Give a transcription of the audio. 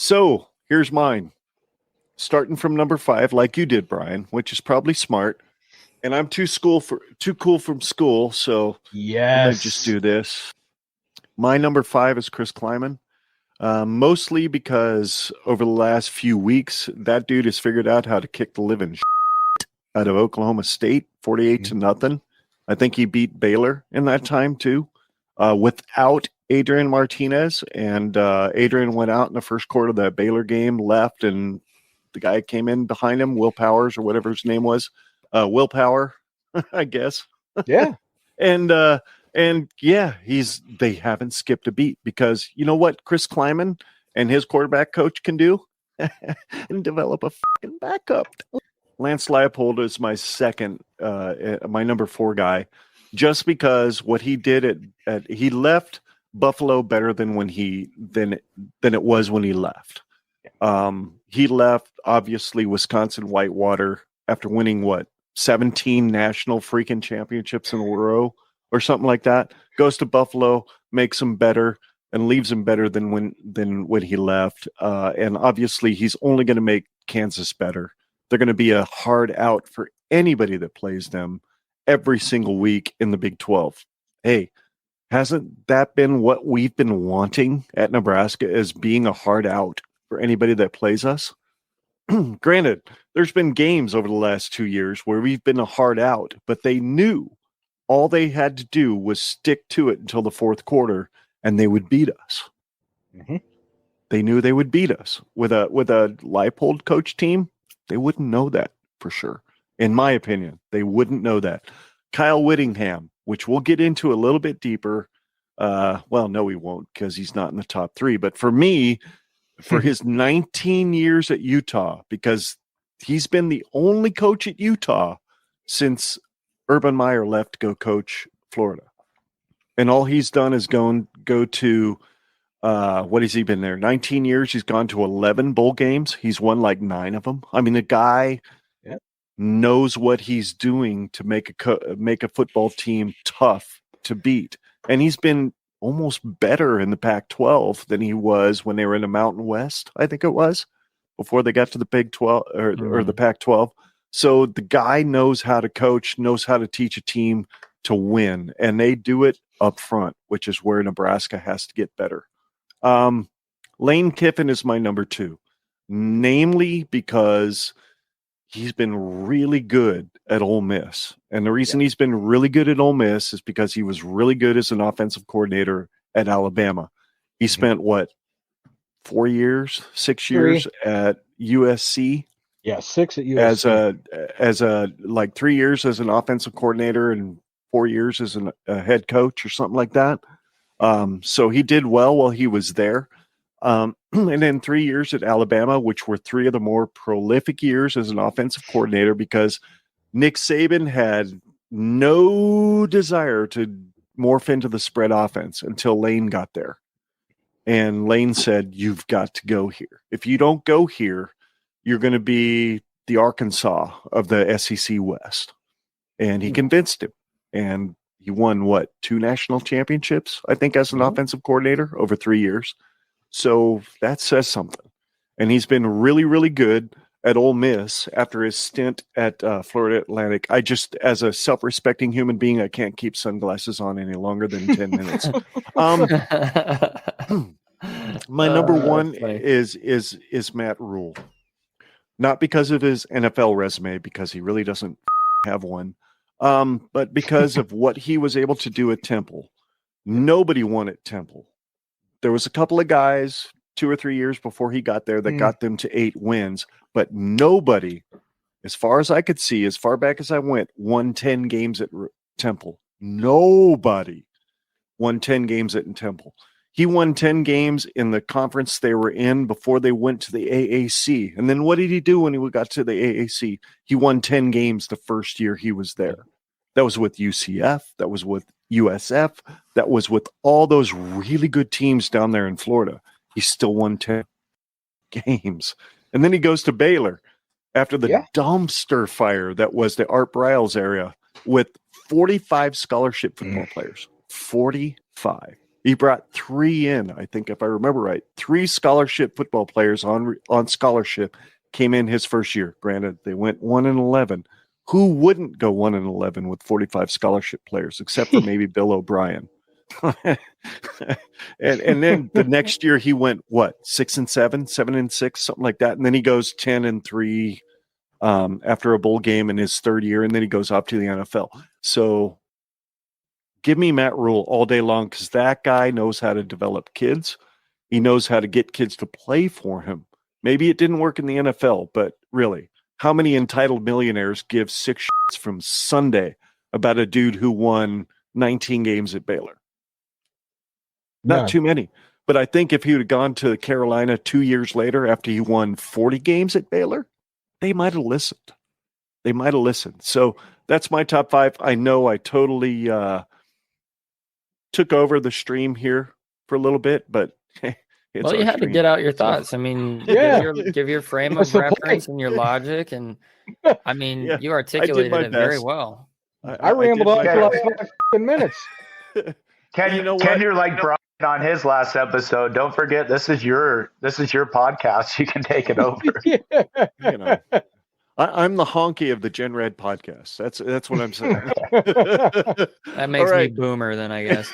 So here's mine. Starting from number 5, like you did, Bryan, which is probably smart. And I'm too cool from school, so I'm gonna just do this. My number 5 is Chris Kleiman. Mostly because over the last few weeks, that dude has figured out how to kick the living shit out of Oklahoma State, 48-0. I think he beat Baylor in that time too, without Adrian Martinez. And Adrian went out in the first quarter of that Baylor game, left, and the guy came in behind him, Will Powers or whatever his name was, Will Power, I guess. Yeah, and yeah, they haven't skipped a beat because you know what Chris Kleiman and his quarterback coach can do? And develop a fucking backup. Lance Leipold is my second, my number 4 guy, just because what he did he left Buffalo better than than it was when he left. He left obviously Wisconsin Whitewater after winning 17 national freaking championships in a row or something like that, goes to Buffalo, makes them better, and leaves them better than when he left. And obviously, he's only going to make Kansas better. They're going to be a hard out for anybody that plays them every single week in the Big 12. Hey, hasn't that been what we've been wanting at Nebraska, as being a hard out for anybody that plays us? Granted, there's been games over the last 2 years where we've been a hard out, but they knew all they had to do was stick to it until the fourth quarter, and they would beat us. Mm-hmm. They knew they would beat us. With a Leipold coach team, they wouldn't know that for sure. In my opinion, they wouldn't know that. Kyle Whittingham, which we'll get into a little bit deeper. Well, no, we won't, because he's not in the top 3. But for me, for his 19 years at Utah, because he's been the only coach at Utah since Urban Meyer left to go coach Florida. And all he's done is go to, what has he been there? 19 years. He's gone to 11 bowl games. He's won like 9 of them. I mean, the guy knows what he's doing to make a football team tough to beat. And he's been almost better in the Pac-12 than he was when they were in the Mountain West, I think it was, before they got to the Big 12 or the Pac-12. So the guy knows how to coach, knows how to teach a team to win, and they do it up front, which is where Nebraska has to get better. Lane Kiffin is my number 2, namely because he's been really good at Ole Miss. And the reason he's been really good at Ole Miss is because he was really good as an offensive coordinator at Alabama. He spent 4 years, 6 years at USC. Yeah, 6 at USC. As a like 3 years as an offensive coordinator and 4 years as a head coach or something like that. So he did well while he was there. And then 3 years at Alabama, which were 3 of the more prolific years as an offensive coordinator, because Nick Saban had no desire to morph into the spread offense until Lane got there. And Lane said, you've got to go here. If you don't go here, you're going to be the Arkansas of the SEC West. And he convinced him. And he won, 2 national championships, I think, as an offensive coordinator over 3 years. So that says something. And he's been really, really good at Ole Miss after his stint at Florida Atlantic. I just, as a self-respecting human being, I can't keep sunglasses on any longer than 10 minutes. My number 1 is Matt Rule. Not because of his NFL resume, because he really doesn't have one, but because of what he was able to do at Temple. Nobody won at Temple. There was a couple of guys 2 or 3 years before he got there that got them to 8 wins, but nobody, as far as I could see, as far back as I won 10 games at Temple. Nobody won 10 games at Temple. He won 10 games in the conference they were in before they went to the AAC. And then what did he do when he got to the AAC? He won 10 games the first year he was there. That was with UCF. That was with USF. That was with all those really good teams down there in Florida. He still won 10 games. And then he goes to Baylor after the dumpster fire that was the Art Briles area with 45 scholarship football players. 45. He brought 3 in, I think, if I remember right. 3 scholarship football players on scholarship came in his first year. Granted, they went 1-11. Who wouldn't go 1-11 with 45 scholarship players, except for maybe Bill O'Brien? and then the next year he went 6-7, 7-6, something like that. And then he goes 10-3 after a bowl game in his third year, and then he goes up to the NFL. So give me Matt Rule all day long, because that guy knows how to develop kids. He knows how to get kids to play for him. Maybe it didn't work in the NFL, but really, how many entitled millionaires give 6 shits from Sunday about a dude who won 19 games at Baylor? Not too many. But I think if he would have gone to Carolina 2 years later after he won 40 games at Baylor, they might have listened. So that's my top 5. I know I totally took over the stream here for a little bit, but well, you had to get out your thoughts. I mean, give your frame of reference and your logic, and I mean, you articulated it very well. I rambled on for like 5 minutes. Ken, you're like Bryan on his last episode. Don't forget, this is your podcast. You can take it over. I'm the honky of the Gen Red podcast. That's what I'm saying. That makes me boomer then, I guess.